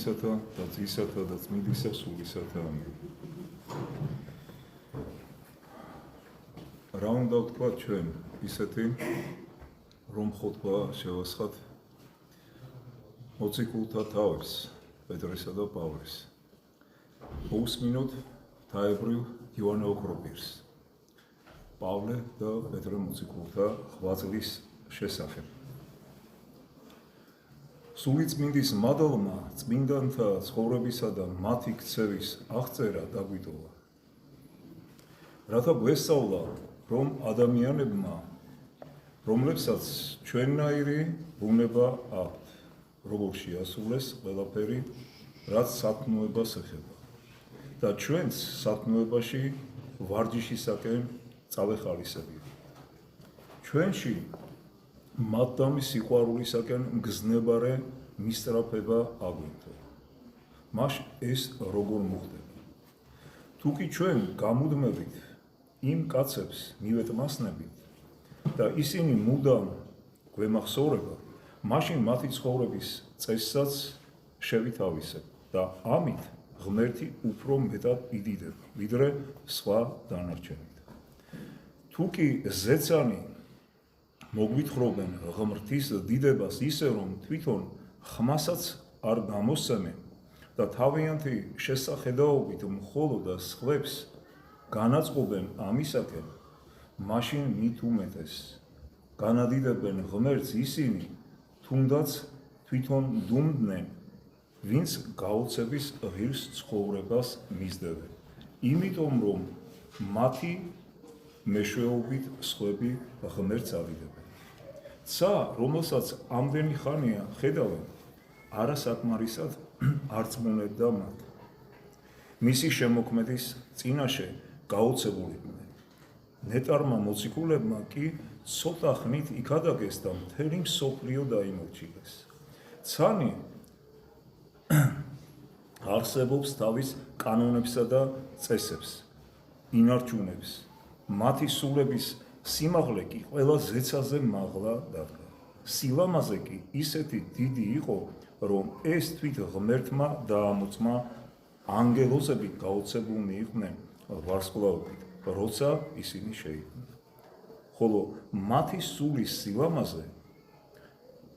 πατρისათა და ძისათა და წმინდისა სულისათა ამინ. რა უნდა ვთქვა ჩვენ ისეთი, რომ ხუთბა შევასხათ მოციქულთა თავებს, პეტრესა და პავლეს. მოусმინოთ თაებრივ იოანე ოქროპირს, პავლე და პეტრე მოციქულთა ღვაწლის შესახებ. სულიწმინდის მადლმა წმინდანთა ცხოვრებისა და მათი ქცევის აღწერა დაგვიტოვა. რათა გვესწავლა, რომ ადამიანებმა, რომლებსაც ჩვენნაირი ბუნება აქვთ, როგორ შეასრულეს ყველაფერი, რაც სათნოებას ეხება და ჩვენს სათნოებაში ვარჯიშისაკენ წავეხალისებია. ჩვენში მათდამი სიყვარულისაკენ მგზნებარე მისწრაფება აგვინთო. მას ეს როგორ მოხდება? თუკი ჩვენ გამუდმებით იმ კაცებს მივეტმასნებით და ისინი მუდამ გვემახსოვრება, მაშინ მათი ცხოვრების წესსაც შევითავისებ და ამით ღმერთი უფრო მეტად იდიდება, ვიდრე სხვა დანარჩენით. თუკი ზეცანი მოგვითხრობენ ღმრთის დიდებას ისე, რომ თვითონ ხმასაც არ გამოსცემენ და თავიანთი შესახედაობით მხოლოდ და სხვებს განაწყობენ ამისაკენ, მაშინ მით უმეტეს განადიდებენ ღმერთს ისინი, თუნდაც თვითონ დუმდნენ, ვინც გაოცების ღირს ცხოვრებას მისდევენ, იმიტომ რომ მათი მეშვეობით სხვები ღმერთს ადიდებენ. ცა, რომელსაც ამდენი ხანია ხედავენ, არასაკმარისად არწმუნებდა მათ. მისი შემოქმედის წინაშე გაოცებულიყვნენ. ნეტარმა მოციქულებმა კი ცოტა ხნით იქადაგეს და მთელი მსოფლიო დაიმორჩილეს. ცანი არსებობს თავის კანონებსა და წესებს, ინარჩუნებს. მათი სულების სიმაღლე კი ყველა ზეცაზე მაღლა დადგა. სილამაზე კი ისეთი დიდი იყო, რომ ეს თვით ღმერთმა დაამოწმა ანგელოზები გაოცებულნი იყვნენ ვარსკვლავებით, როცა ისინი შეიყვნენ. ხოლო მათი სულის სილამაზე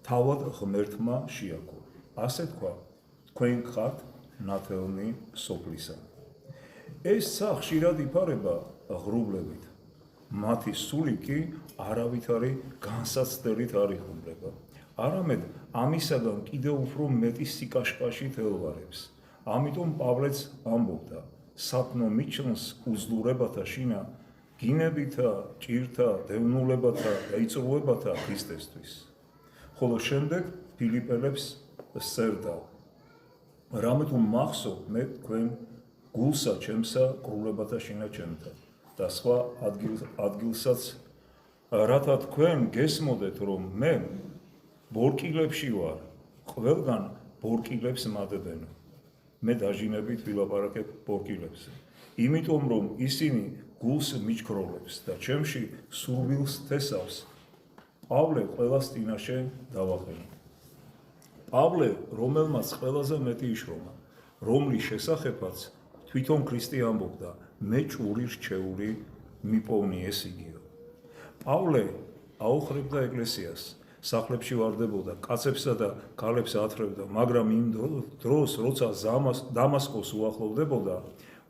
თავად ღმერთმა შეაქო. ასე თქვა, თქვენ ხართ ნათელნი სოფლისა. ეს ცა ხშირად იფარება ღრუბლებით, მათი სული კი არავითარი განსაცდელით არ იხუმრება, არამედ ამისაგან კიდევ უფრო მეტი სიკაშკაშით ელვარებს. ამიტომ პავლეც ამბობდა, სათნო მიჩნს უძლურებათა შინა, გინებითა, ჭირთა, დევნულებათა და იწრუებათა ქრისტესთვის. ხოლო შემდეგ ფილიპელებს სწერდა, რამე თუ მახსოვთ მე თქვენ გულსა ჩემსა კრულებათა შინა ჩემთა და სხვა ადგილსაც, რათა თქვენ გესმოდეთ, რომ მე ბორკილებში ვარ, ყველგან ბორკილებს მადებენ. მე დაჟინებით ვილაპარაკებ ბორკილებზე, იმიტომ რომ ისინი გულს მიჩქროლებს და ჩემში სურვილს თესავს. პავლე ყველას წინაშე დავაყენო. პავლე, რომელმაც ყველაზე მეტი იშრომა, რომლის შესახებაც თვითონ ქრისტე ამბობდა, მე ჭური რჩეული მიპოვნი ეს იგიო. პავლე აოხრებდა ეკლესიას, სახლებში ვარდებოდა, კაცებსა და ქალებს ათრევდა, მაგრამ იმ დროს, როცა დამასკოს უახლოვდებოდა,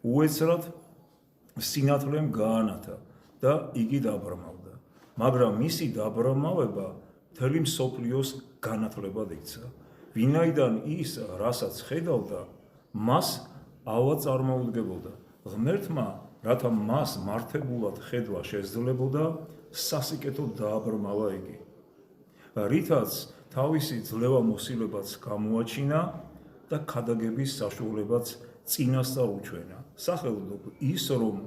უეცრად სინათლემ გაანათა და იგი დაბრმავდა. მაგრამ მისი დაბრმავება მთელი მსოფლიოს განათლებად იქცა. ვინაიდან ის, რასაც ხედავდა, მას ავა წარმოუდგებოდა. ღმერთმა, რათა მას მართებულად ხედვა შესძლებოდა, სასიკეთოდ დააბრმავა იგი, რითაც თავისი ძლევამოსილებაც გამოაჩინა და ქადაგების საშუალებაც წინასწარ უჩვენა. სახელოდ ის, რომ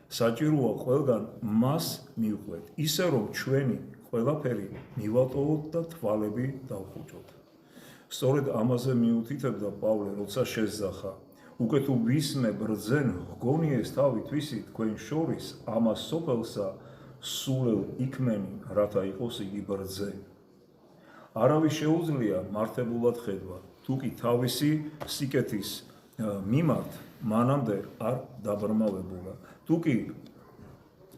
საჭიროა ყველგან მას მივყვეთ, ისე რომ ჩვენი ყველაფერი მივატოვოთ და თვალები დავხუჭოთ. სწორედ ამაზე მიუთითებდა პავლე, როცა შესძახა, უკვე თუ ვისმე ბრძენ ჰგონიეს თავი თვისი თქვენ შორის ამას სოფელსა სულელ იქმენი, რათა იყოს იგი ბრძე. არავის შეუძლია მართებულად ხედვა, თუ კი თავისი სიკეთის მიმართ მანამდე არ დაბრმავებულა, თუ კი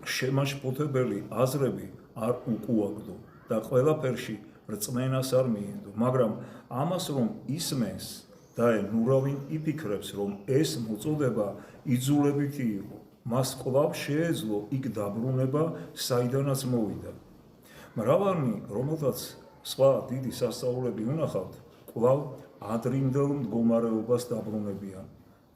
შემაშფოთებელი აზრები არ უკუაგდო და ყველაფერში რწმენას არ მიენდო, მაგრამ ამას რომ ისმენს და ნურავინ იფიქრებს, რომ ეს მოწოდება იძულებითი იყო, მას კვლავ შეეძლო იქ დაბრუნება, საიდანაც მოვიდა. მრავალნი, რომელთაც სხვა დიდი სასწაულები უნახავთ, კვლავ ადრინდელ მდგომარეობას დაბრუნებიან,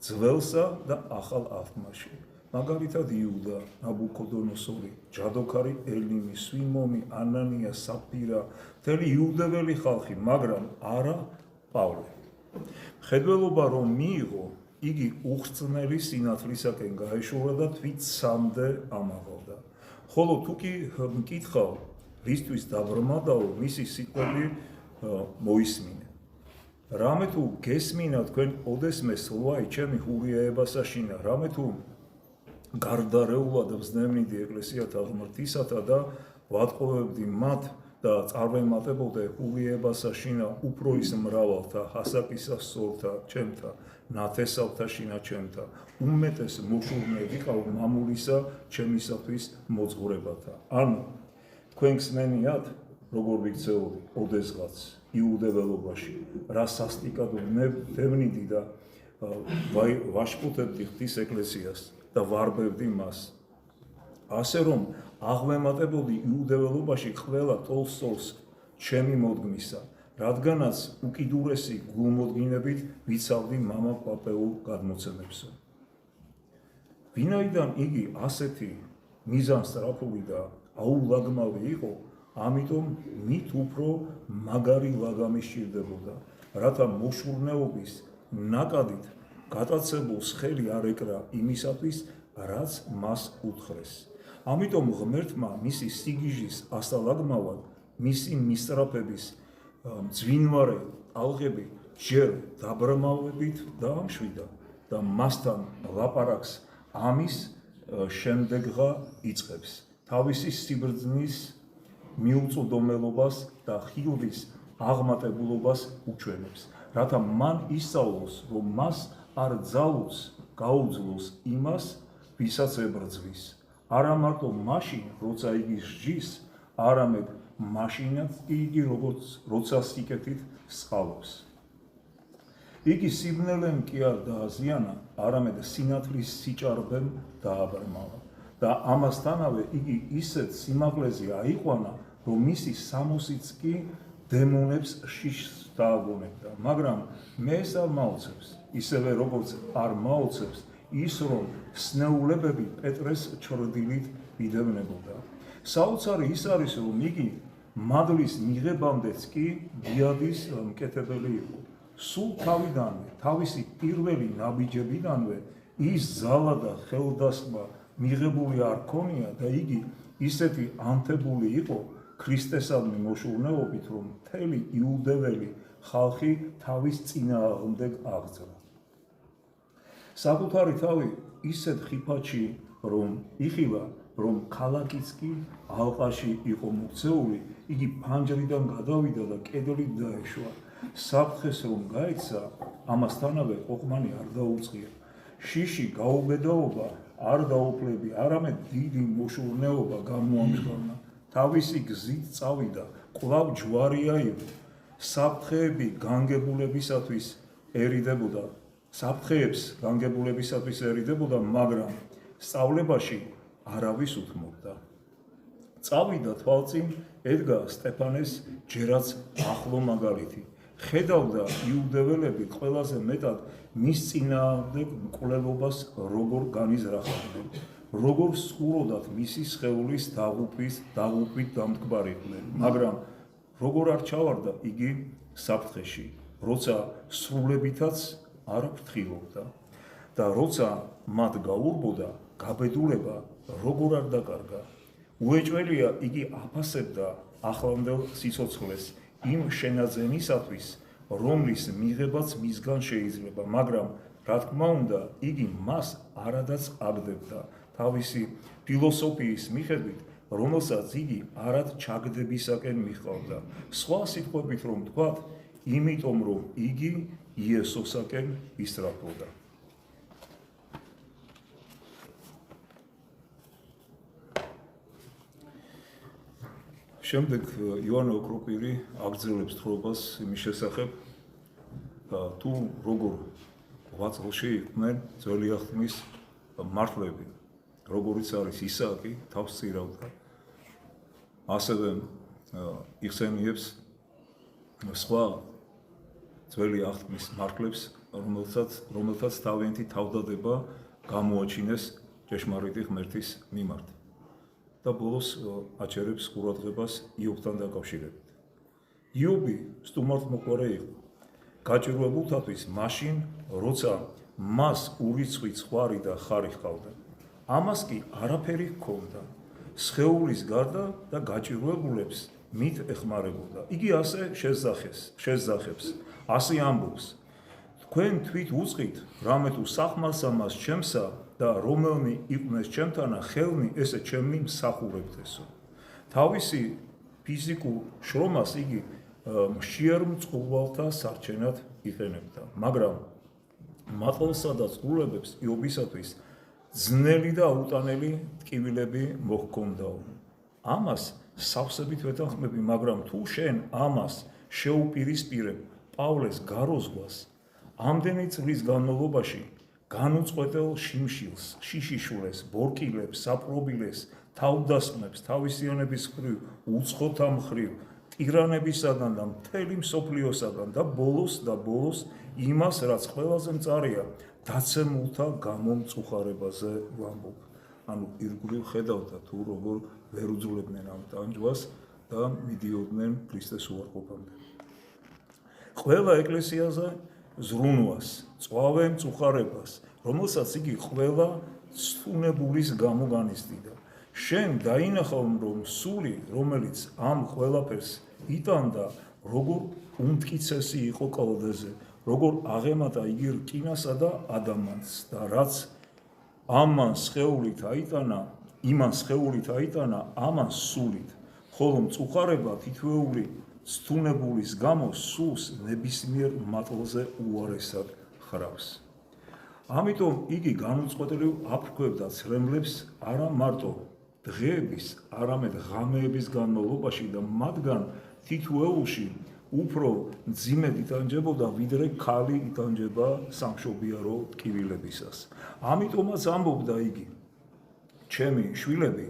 ძველსა და ახალ აღთქმაში. მაგალითად იუდა, ნაბუქოდონოსორი, ჯადოქარი ელიმი, სვიმონი, ანანია, საფირა, მთელი იუდეველი ხალხი, მაგრამ არა პავლე. მხედველობა რომ მიიღო, იგი უხრწნელი სინათლისაკენ გაეშურა და თვით სამდე ამაღლდა. ხოლო თუ კი მკითხავ, რისთვის დაბრმავდაო, მისი სიტყვები მოისმინე. რამე თუ გესმინა თქვენ ოდესმე სლოაი ჩემი ჰურიაებასაშინა, რამე თუ გარდარეულად ვზნევნიდი ეკლესიათა ღმრთისათა და ვატყოვებდი მათ და წარმემატებოდე ჰურიაებასაშინა უფრო ის მრავალთა, ჰასაკისა სორთა ჩემთა, ნათესავთა შინა ჩემთა, უმეტეს მოშურნე ვიყავ მამულისა ჩემისათვის მოძღვრებათა. ანუ თქვენ გსმენიათ, როგორ ვიქცეოდი ოდესღაც იუდეველობაში, რა სასტიკად ვდევნიდი და ვაშფოთებდი ღვთის ეკლესიას და ვარბევდი მას. ასე რომ აღვემატებოდი იუდეველობაში ყველა ტოლსტოლს ჩემი მოდგმისა, რადგანაც უკიდურესი გულმოდგინებით ვიცავდი მამა პაპეულ გადმოცემებსო. ვინაიდან იგი ასეთი მიზანსწრაფული და აულაგმავი იყო, ამიტომ მით უფრო მაგარი ლაგამი სჭირდებოდა, რათა მოშურნეობის ნაკადით გატაცებულს ხელი არ ეკრა იმისათვის, რაც მას უთხრეს. ამიტომ ღმერთმა მისი სიგიჟის ასალაგმავად მისი მისწრაფების მძვინვარე ალღები ჯერ დაბრმავებით დაამშვიდა და მასთან ლაპარაკს ამის შემდეგღა იწყებს, თავისი სიბრძნის მიუწვდომელობას და ხილვის აღმატებულობას უჩვენებს, რათა მან ისწავლოს, რომ მას არ ძალუց გაუძლოს იმას, ვისაც ებრძვის, არა მარტო მაშინ, როცა იგი სჯის, არამედ მაშინაც იგი როცა სიკეთით სყალობს. იგი სიბნელემ კი არ დააზიანა, არამედ სინათლის სიჭარბემ დააბრმავა და ამასთანავე იგი ისეთ სიმაღლეზე აიყვანა, რომ მისი სამოსიც კი დემონებს შიშს დააგონებდა, მაგრამ მე ეს არ მაოცებს, ისევე როგორც არ მაოცებს ის, რომ სნეულებები პეტრეს ჩრდილით იდევნებოდა. საოცარი ის არის, რომ იგი მადლის მიღებამდეც კი დიადის მკეთებელი იყო. სულ თავიდანვე, თავისი პირველი ნაბიჯებიდანვე ის ძალა და ხელდასხმა მიღებული არ ქონია და იგი ისეთი ანთებული იყო ქრისტესადმი მოშურნეობით, რომ მთელი იუდეველი ხალხი თავის წინააღმდეგ აღძრა. საკუთარი თავი ისეთ ხიფათში რომ იხილა, რომ ქალაქიც კი ალყაში იყო მოქცეული, იგი ფანჯრიდან გადავიდა და კედლით დაეშვა. საფრთხეს რომ გაეცა, ამასთანავე ყოყმანი არ დაუწყია. შიში გაუბედაობა არ დაუფლები, არამედ დიდი მოშურნეობა გამოამჟღავნა. თავისი გზით წავიდა, კვლავ ჯვარი აიღო. საფრთხეები განგებულებისათვის ერიდებოდა, მაგრამ სწავლებაში არავის უთმობდა. წავიდა თვალწინ, ედგა სტეფანეს ჯერაც ახლო მაგალითი. ხედავდა იუდეველები ყველაზე მეტად მის წინააღმდეგ მკვლელობას როგორ განიზრახავდნენ, როგორ სხუროდათ მისი სხეულის დაღუპვით დამთქმარიდნენ, მაგრამ როგორ არ ჩავარდა იგი საფრთხეში, როცა სრულებითაც არ ფრთხილობდა და როცა მათ გაურბოდა გაბედულება როგორ არ დაკარგა. უეჭველია იგი აფასებდა ახლანდელ სიცოცხლეს იმ შენაძენისათვის, რომლის მიღებაც მისგან შეიძლება, მაგრამ რა თქმა უნდა, იგი მას არადაც აგდებდა თავისი ფილოსოფიის მიხედვით, რომელსაც იგი არად ჩაგდებისაკენ მიჰყავდა. სხვა სიტყვებით რომ ვთქვათ, იმიტომ რომ იგი იესოსაკენ ისწრაფვოდა. შემდეგ იოანე ოქროპირი აგრძელებს თხრობას იმის შესახებ, თუ როგორ 8 წელში იყვნენ ძველი აღთქმის მართლები, როგორიც არის ისააკი თავს წირავდა, ასევე იხსენიებს სხვა ძველი აღთქმის მართლებს, რომელთაც თავიანთი თავდადება გამოაჩინეს ჭეშმარიტი ღმერთის მიმართ. და ბოლოს აჩერებს ყურადღებას იობთან დაკავშირებით. იობი სტუმართმოყვარე იყო, გაჭირვებულთათვის მაშინ, როცა მას ურიცხვი ცხვარი და ხარი ჰყავდა. ამას კი არაფერი ჰქონდა, სხეულის გარდა და გაჭირვებულებს მით ეხმარებოდა. იგი ასე შეძახებს, ასე ამბობს: თქვენ თვით უწყით, რამე თუ სახმასამას ჩემსა და რომელნი იყვნენ ჩემთანა ხელნი, ესე ჩემნი მსახურებდესო. თავისი ფიზიკურ შრომას იგი მშიერ მწყურვალთა სარჩენად იყენებდა, მაგრამ მატყლსა და წყურვლებებს იობისათვის ძნელი და აუტანელი ტკივილები მოჰქონდაო. ამას სავსებით ვეთანხმები, მაგრამ თუ შენ ამას შეუპირისპირებ პავლეს გაროზღვას, ამდენი წლის განმავლობაში განუწყვეტელ შიმშილს, შიშიშულეს, ბორკილებს, საპყრობილეს, თავდასხმებს, თავისიანების მხრივ, უცხოთა მხრივ, ტირანებისაგან და მთელი მსოფლიოსაგან და ბოლოს იმას, რაც ყველაზე მწარია, დაცემულთა გამომწუხარებაზე ვამბობ. ანუ ირგვლივ ხედავდა თუ როგორ ვერ უძლებდნენ ამ ტანჯვას და მიდიოდნენ ქრისტეს უარყოფამდე. ყველა ეკლესიაზე ზრუნვას, წვავენ მწუხარებას, რომელსაც იგი ყველა ცუნებულის გამო განიცდიდა. შენ დაინახავ, რომ სული, რომელიც ამ ყველაფერს იტანდა, როგორ უმტკიცესი იყო კლდეზე, როგორ აღემატა იგი რკინასა და ადამანს და რაც ამან სხეულით აიტანა, ამან სულით, ხოლო მწუხარება თითოეული ცუნებულის გამო სულს ნებისმიერ მატყლზე უარესად ხრავს. ამიტომ იგი განუწყვეტლივ აფრქვევდა ცრემლებს არა მარტო დღეების, არამედ ღამეების განმავლობაში და მათგან თითოეულში უფრო მძიმედ იტანჯებოდა, ვიდრე ქალი იტანჯება სამშობიარო ტკივილებისას. ამიტომაც ამბობდა იგი: ჩემი შვილები,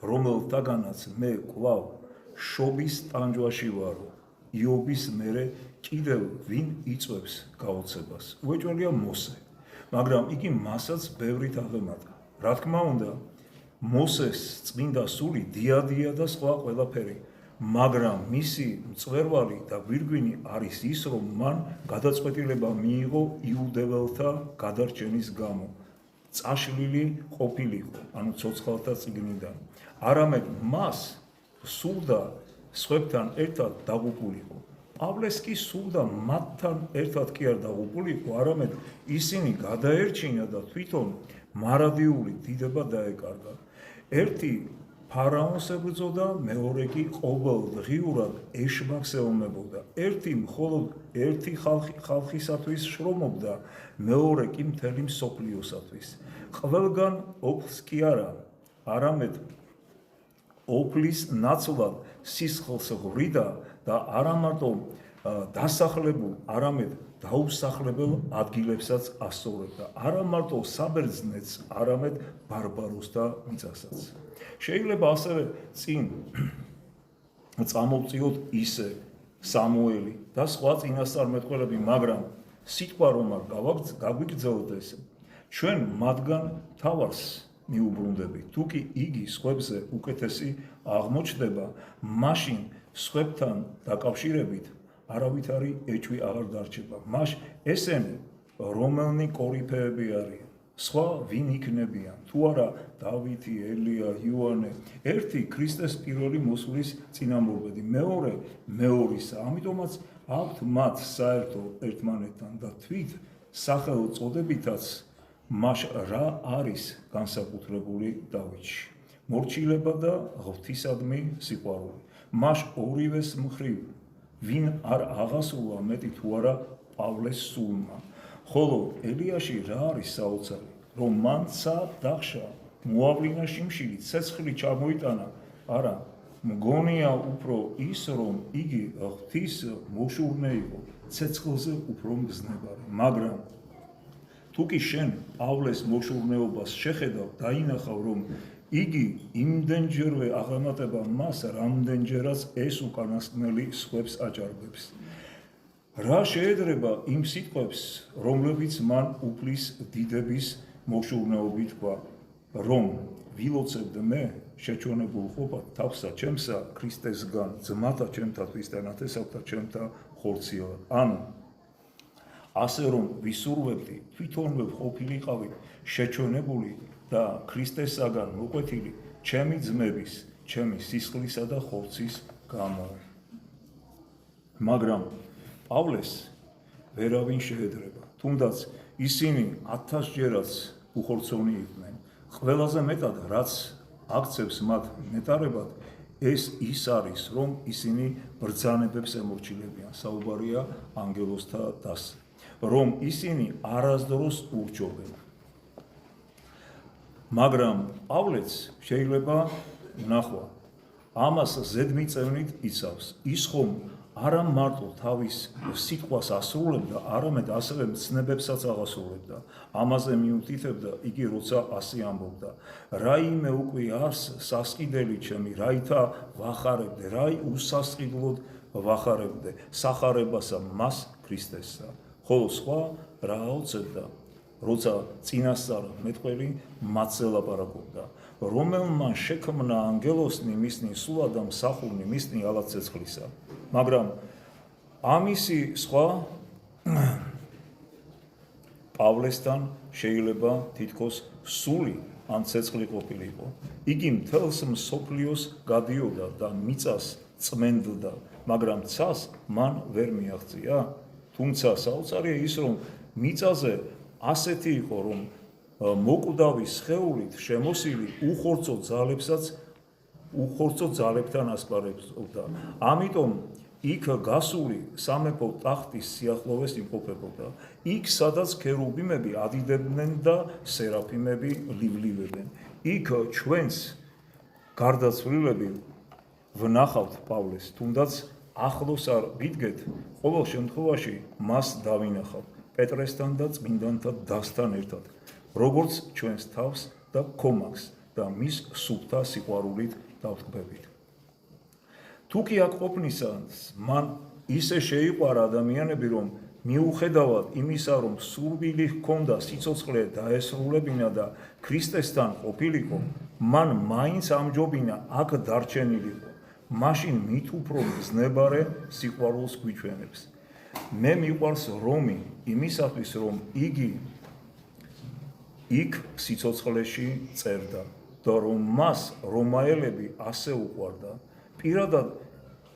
რომელთაგანაც მე კვლავ შობის ტანჯვაში ვარო, იობის მერე კიდევ ვინ იწვევს გაოცებას? უეჭველია მოსე, მაგრამ იგი მასაც ბევრით აღემატა. რა თქმა უნდა, მოსეს წმინდა სული, დიადია და სხვა ყველაფერი, მაგრამ მისი მწვერვალი და გვირგვინი არის ის, რომ მან გადაწყვეტილება მიიღო იუდეველთა გადარჩენის გამო, წაშლილი ყოფილიყო, ანუ ცოცხალთა წიგნიდან, არამედ მას სურდა სხვებთან ერთად დაღუპულიყო. პავლეს კი სურდა მათთან ერთად კი არ დაღუპულიყო, არამედ ისინი გადაერჩინა და თვითონ მარადიული დიდება დაეკარგა. ერთი ფარაონს ებრძოდა, მეორე კი ყოველდღიურად ეშმაკს ეომებოდა. ერთი მხოლოდ ერთი ხალხისათვის შრომობდა, მეორე კი მთელი მსოფლიოსათვის. ყველგან ოფლს კი არა, არამედ ოფლის ნაცვლად სისხლს ღვრიდა და არა მარტო დასახლებულ, არამედ დაუსახლებელ ადგილებსაც ასწორებდა. არა მარტო საბერძნეთს, არამედ ბარბაროსთა მიწასაც. შეიძლება ასევე წინ წამოვწიოთ ისე სამუელი და სხვა წინასწარმეტყველები, მაგრამ სიტყვა რომ არ გაგვიგრძელოთ ესე, ჩვენ მათგან თავარს მიუბრუნდებით. თუ კი იგი სხვებზე უკეთესი აღმოჩნდება, მაშინ სხვებთან დაკავშირებით არავითარი ეჭვი აღარ დარჩება. ესენი რომელნი კორიფეები არიან, სხვა ვინ იქნებიან, თუ არა დავითი, ელია, იოანე, ერთი ქრისტეს პირველი მოსვლის წინამორბედი, მეორე მეორისა. ამიტომაც აქვთ მათ საერთო ერთმანეთთან და თვით სახელწოდებითაც მას რა არის განსაკუთრებული დავითში? მორჩილება და ღვთისადმი სიყვარული. მას ორივეს მხრივ ვინ არ აღასრულა მეტი თუ არა პავლეს სულმა. ხოლო ელიაში რა არის საოცარი, რომ მან დახშა, მოავლინა შიმშილი, ცეცხლი ჩამოიტანა, არა, მგონია უფრო ის, რომ იგი ღვთის მოშურნე იყო, ცეცხლზე უფრო მგზნებარი, მაგრამ თუ კი შენ პავლეს მოშურნეობას შეხედავ, დაინახავ, რომ იგი იმდენჯერვე აღემატება მას, რამდენჯერაც ეს უკანასკნელი სხვებს აჭარბებს. რა შეედრება იმ სიტყვებს, რომლებიც მან უფლის დიდების მოშურნეობით თქვა, რომ ვილოცებდ მე შეჩვენებულ ყოფად თავსა ჩემსა ქრისტესგან, ძმათა ჩემთა ქრისტიანათესავთა ჩემთა ხორციელად. ანუ ასე რომ ვისურვებდი, თვითონვე ყოფილიყავი შეჩვენებული და ქრისტესაგან მოკვეთილი ჩემი ძმების, ჩემი სისხლისა და ხორცის გამო. მაგრამ პავლეს ვერავინ შეედრება, თუნდაც ისინი 1000-ჯერაც უხორცოვნი იყვნენ. ყველაზე მეტად, რაც აქცევს მათ ნეტარებად, ეს ის არის, რომ ისინი ბრძანებებს ემორჩილებიან, საუბარია ანგელოზთა დასს, რომ ისინი არასდროს ურჩობენ. მაგრამ პავლეც შეიძლება ნახვა, ამას ზედმიწევნით იცავს, ის ხომ არა მარტო თავის სიტყვას ასრულებდა, არამედ ასევე მცნებებსაც აღასრულებდა. ამაზე მიუთითებდა იგი, როცა ასე ამბობდა, რაიმე უკვე არს სასყიდელი ჩემი, რაითა ვახარებდე, რაი უსასყიდლოდ ვახარებდე, სახარებასა მას ქრისტესსა. ხოლო სხვა რა აუწევდა, როცა წინასწარ მეტყველი მათზე ლაპარაკობდა, რომელმა შექმნა ანგელოსნი მისნი სულა და მსახურნი მისნი ალად ცეცხლისა. მაგრამ ამისი სხვა პავლესთან შეიძლება თითქოს სული ან ცეცხლი ყოფილიყო. იგი მთელს მსოფლიოს გადიოდა და მიწას წმენდდა, მაგრამ ცას მან ვერ მიაღწია. თუმცა საოცარია ის, რომ მიწაზე ასეთი იყო, რომ მოკვდავი სხეულით შემოსილი უხორცო ძალებთან ასპარეზობდა. ამიტომ იქ გასული სამეფო ტახტის სიახლოვეს იმყოფებოდა. იქ, სადაც ქერუბიმები ადიდებდნენ და სერაფიმები ლიბლივებენ. იქ ჩვენს გარდაცვლილები ვნახავთ პავლეს, თუნდაც ახლოს არ ვიდგეთ, ყოველ შემთხვევაში მას დავინახავთ პეტრესთან და წმინდანთა დასთან ერთად, როგორც ჩვენს თავს და ქომაგს და მის სუფთა სიყვარულით დავტკბებით. თუ კი აქ ყოფნისას მან ისე შეიყვარა ადამიანები, რომ მიუხედავად იმისა, რომ სურვილი ჰქონდა სიცოცხლე დაესრულებინა და ქრისტესთან ყოფილიყო, მან მაინც ამჯობინა აქ დარჩენილიყო. მაშინ მით უფრო მგზნებარე სიყვარულს გვიჩვენებს. მე მიყვარს რომი იმისათვის, რომ იგი იქ სიცოცხლეში წერდა და რომ მას რომაელები ასე უყვარდა, პირადად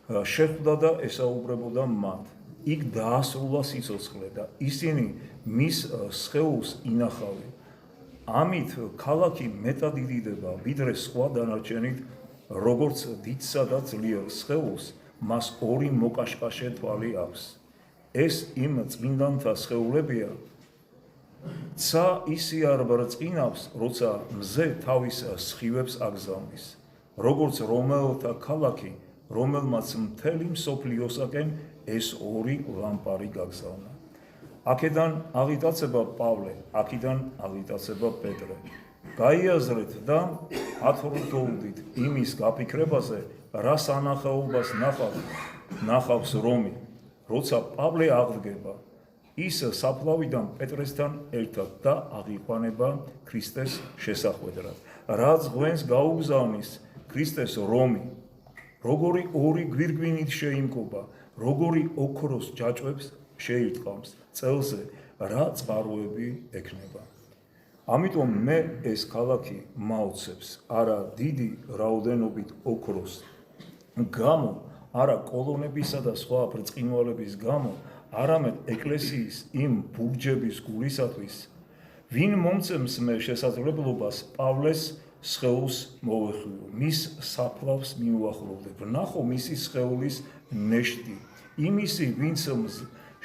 შეხვდა და ესაუბრებოდა მათ. იქ დაასრულა სიცოცხლე და ისინი მის სხეულს ინახავენ. ამით ქალაქი მეტად იდიდება, ვიდრე სხვა დანარჩენით, როგორც დიდსა და ძლიერ სხეულს მას ორი მოკაშკაშე თვალი აქვს. ეს იმ წმინდანთა სხეულებია, ცა ისი არ ბრწყინავს, როცა მზე თავის სხივებს აგზავნის, როგორც რომაელთა ქალაქი, რომელმაც მთელი მსოფლიოსაკენ ეს ორი ლამპარი გაგზავნა. აქედან აღიტაცება პავლე, აქედან აღიტაცება პეტრე. გაიაზრეთ და ათროდით იმის გაფიქრებაზე, რა სანახაობას ნახავს რომი, როცა პავლე აღდგება, ის საფლავიდან პეტრესთან ერთად და აღიყვანება ქრისტეს შესახვედრად. რაც ღვენს გაუგზავნის ქრისტეს რომი, როგორი ორი გვირგვინით შეიმკობა, როგორი ოქროს ჯაჭვებს შეირტყამს წელზე, რა წყაროები ექნება. ამიტომ მე ეს ქალაქი მაოცებს, არა დიდი რაოდენობით ოქროს გამო, არა კოლონებისა და სხვა ბრწყინვალების გამო, არამედ ეკლესიის იმ ბურჯების გულისათვის, ვინ მომცემს მე შესაძლებლობას პავლეს სხეულს მოვეხილო, მის საფლავს მიუახლოვდე, ვნახო მისი სხეულის ნეშტი, იმისი, ვინც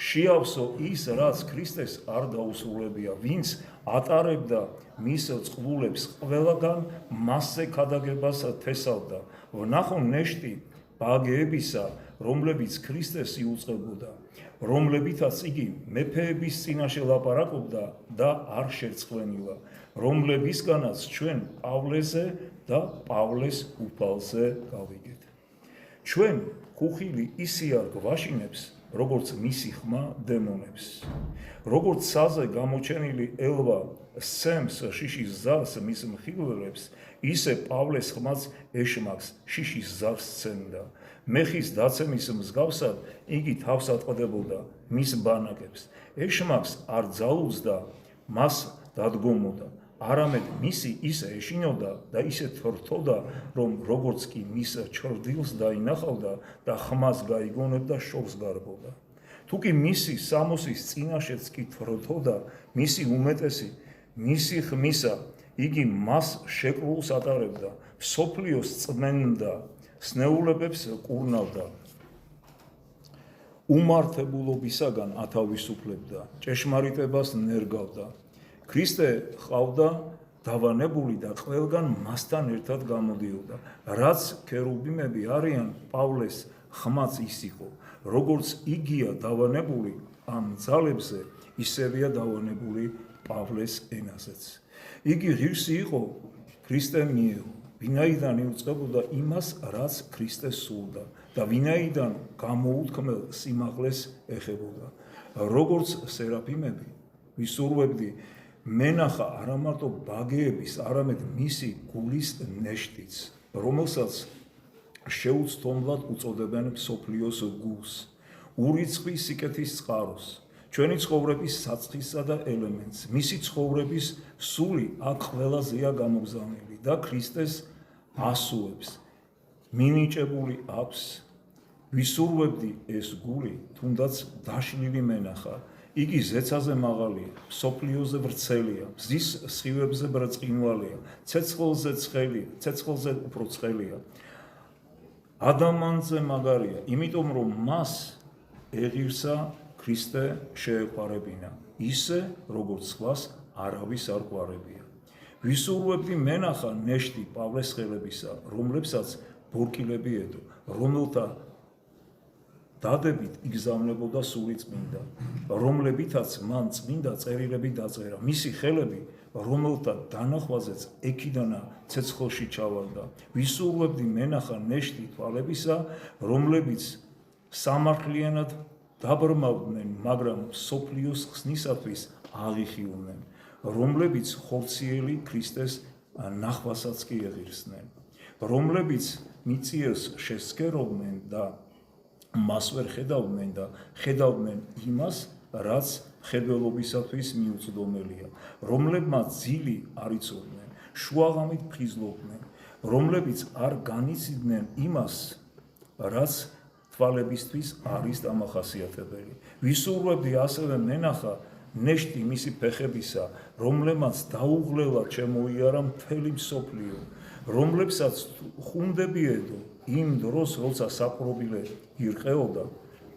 შეავსო ის, რაც ქრისტეს არ დაუსრულებია, ვინც ატარებდა მის წყლულებს ყველაგან მასზე ქადაგებას თესავდა, ვნახო ნეშტი ბაგეებისა, რომლებიც ქრისტეს იუწყებოდა, რომლებითაც იგი მეფეების წინაშე ლაპარაკობდა და არ შერცხვენილა, რომლებისგანაც ჩვენ პავლეზე და პავლეს უფალზე გავიგეთ. ჩვენ ხუხილი ისე არ გვაშინებს, როგორც მისი ხმა დემონებს. როგორც საზე გამოჩენილი ელვა სცემს შიშის ზარს მის მხილველებს, ისე პავლეს ხმაც ეშმაკს შიშის ზარს სცემდა. მეხის დაცემის მსგავსად იგი თავს ატყდებოდა მის ბანაკებს. ეშმაკს არ ძალუძდა, მას დადგომოდა. არამედ მისი ისე ეშინოდა და ისე თორთოდა, რომ როგორც კი მის ჩრდილს დაინახავდა და ხმას გაიგონებდა, შორს გარბოდა. თუ კი მისი სამოსის წინაშეც კი თორთოდა, მისი უმეტესი, მისი ხმისა, იგი მას შეკრულს ატარებდა, სოფლიოს წმენდა, სნეულებებს კურნავდა, უმართებულობისაგან ათავისუფლებდა, ჭეშმარიტებას ნერგავდა. ქრისტე ყავდა დავანებული და ყველგან მასთან ერთად გამოდიოდა. რაც ქერუბიმები არიან, პავლეს ხმაც ის იყო. როგორც იგია დავანებული ამ ძალებზე, ისევია დავანებული პავლეს ენაზეც. იგი ღირსი იყო ქრისტე მიერ, ვინაიდან იუწყებოდა იმას, რაც ქრისტეს სურდა და ვინაიდან გამოუთქმელ სიმაღლეს ეხებოდა. როგორც სერაფიმები, ვისურვებდი მენახა არა მარტო ბაგეების, არამედ მისი გულის ნეშტიც, რომელსაც შეუცდომლად უწოდებენ მსოფლიოს გულს, ურიცხვის სიკეთის წყაროს, ჩვენი ცხოვრების საწყისსა და ელემენტს, მისი ცხოვრების სული აქ ყველაზეა გამოგზავნილი და ქრისტეს ასუებს, მინიჭებული აქვს. ვისურვებდი ეს გული, თუნდაც დაშლილი მენახა. იგი ზეცაზე მაღალია, სოფლიოზე ვრცელია, მზის სხივებზე ბრწყინვალეა, ცეცხლზე უფრო ცხელია. ადამიანზე მაგარია, იმიტომ რომ მას ეღირსა ქრისტე შეეყარებინა, ისე როგორც სხვას არავის არ ყარებია. ვისურვებდი მენახა ნეშტი პავლეს ხელებისა, რომლებსაც ბორკილები ედო, რომელთა დადებით იგზავნებოდა სული წმინდა, რომლებითაც მან წმინდა წერილები დაწერა, მისი ხელები, რომელთა დანახვაზეც ექიდანა ცეცხლში ჩავარდა. ვისურვებდი მენახა ნეშტი თვალებისა, რომლებიც სამართლიანად დაბრმავდნენ, მაგრამ სოფლიოს ხსნისათვის აღიხიუნენ, რომლებიც ხორციელი ქრისტეს ნახვასაც კი ეღირსნენ, რომლებიც მიწიერს შესქერობდნენ და მას ვერ ხედავდნენ და ხედავდნენ იმას, რაც ხედველობისათვის მიუწვდომელია, რომლებმაც ძილი არ იცოდნენ, შუაღამით ფხიზლობდნენ, რომლებიც არ განიცდიდნენ იმას, რაც თვალებისთვის არის დამახასიათებელი. ვისურვებდი ასევე მენახა ნეშტი მისი ფეხებისა, რომლებმაც დაუღლელად შემოიარა მთელი მსოფლიო, რომლებსაც ხუნდები ედო იმ დროს, როცა საპყრობილე ირყეოდა,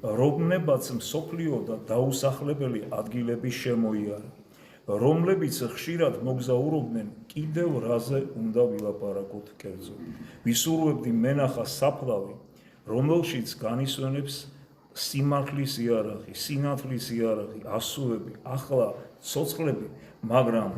რომლებაც მსოფლიო და დაუსახლებელი ადგილები შემოიარა, რომლებიც ხშირად მოგზაურობდნენ, კიდევ რაზე უნდა ვილაპარაკოთ კერძო. ვისურვებდი მენახა საფლავი, რომელშიც განისვენებს სიმართლის იარაღი, სინათლის იარაღი, ასოები, ახლა ცოცხლები, მაგრამ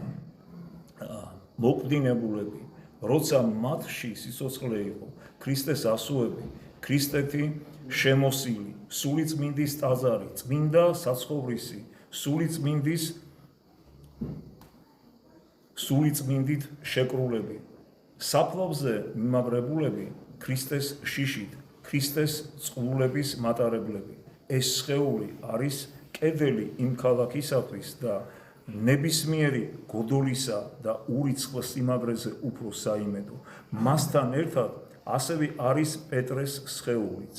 მოკვდინებულები, როცა მათში სიცოცხლე იყო, ქრისტეს ასოები, ქრისტეთი შემოსილი, სულიწმინდის ტაძარი, წმინდა საცხოვრისი, სულიწმინდით შეკრულები, საფლავზე მიმაგრებულები, ქრისტეს შიშით, ქრისტეს წყლულების მატარებლები. ეს სხეული არის კედელი იმ ქალაქისათვის და ნებისმიერი გოდოლისა და ურიცხვა სიმაგრეზე უფრო საიმედო. მასთან ერთად ასევე არის პეტრეს სხეულიც,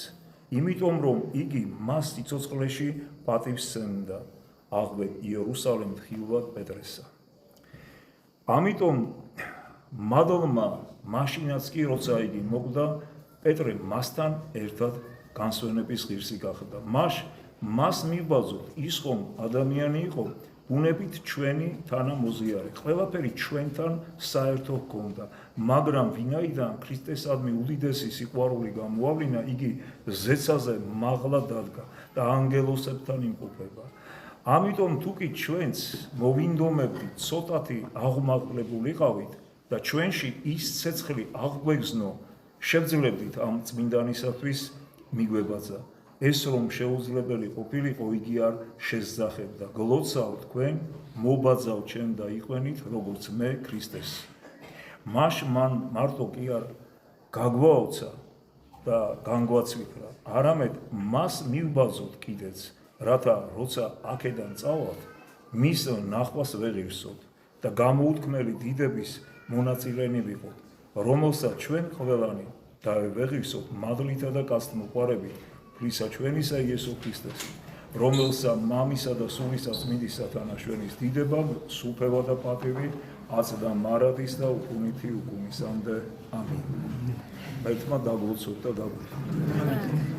იმიტომ რომ იგი მას სიცოცხლეში პატივს სცემდა, აღვედ იერუსალემ ხილვად პეტრესა. ამიტომ მადლმა მაშინაც კი როცა იგი მოკვდა, პეტრე მასთან ერთად განსვენების ღირსი გახდა. მას მივბაძოთ, ის ხომ ადამიანი იყო, ბუნებით ჩვენი თანამოზიარე. ყველაფერი ჩვენთან საერთო ჰქონდა, მაგრამ ვინაიდან ქრისტესადმი უდიდესი სიყვარული გამოავლინა, იგი ზეცაზე მაღლა დადგა და ანგელოსებთან იმყოფება. ამიტომ თუკი ჩვენც მოვინდომებდით, ცოტათი აღმაღლებულიყავით და ჩვენში ის ცეცხლი აღგვეგზნო, შევძლებდით ამ წმინდანისათვის მიგვებაძა. ეს რომ შეუძლებელი ყოფილიყო, იგი არ შესძახებდა. გლოცავ თქვენ, მობაძავ ჩემ და იყვენით, როგორც მე ქრისტეს. მან მარტო კი არ გაგვაოცა და განგვაცვიფრა, არამედ მას მივბაძოთ კიდეც, რათა როცა აქედან წავალთ, მის ნახვას ვეღირსოთ და გამოუთქმელი დიდების მონაწილენი ვიყოთ, რომელსაც ჩვენ ყველანი დავევეღირსოთ მადლითა და კაცთმოყვარებით, ღვთისა ჩვენისა იესო ქრისტეს, რომელსა მამისა და სულისა წმინდისა თანაშვენის დიდება, სუფევა და პატივი, აც და მარადის და უკუნითი უკუნისამდე. ამინ. ერთმა დაგლოცოთ და დაგვირთოთ.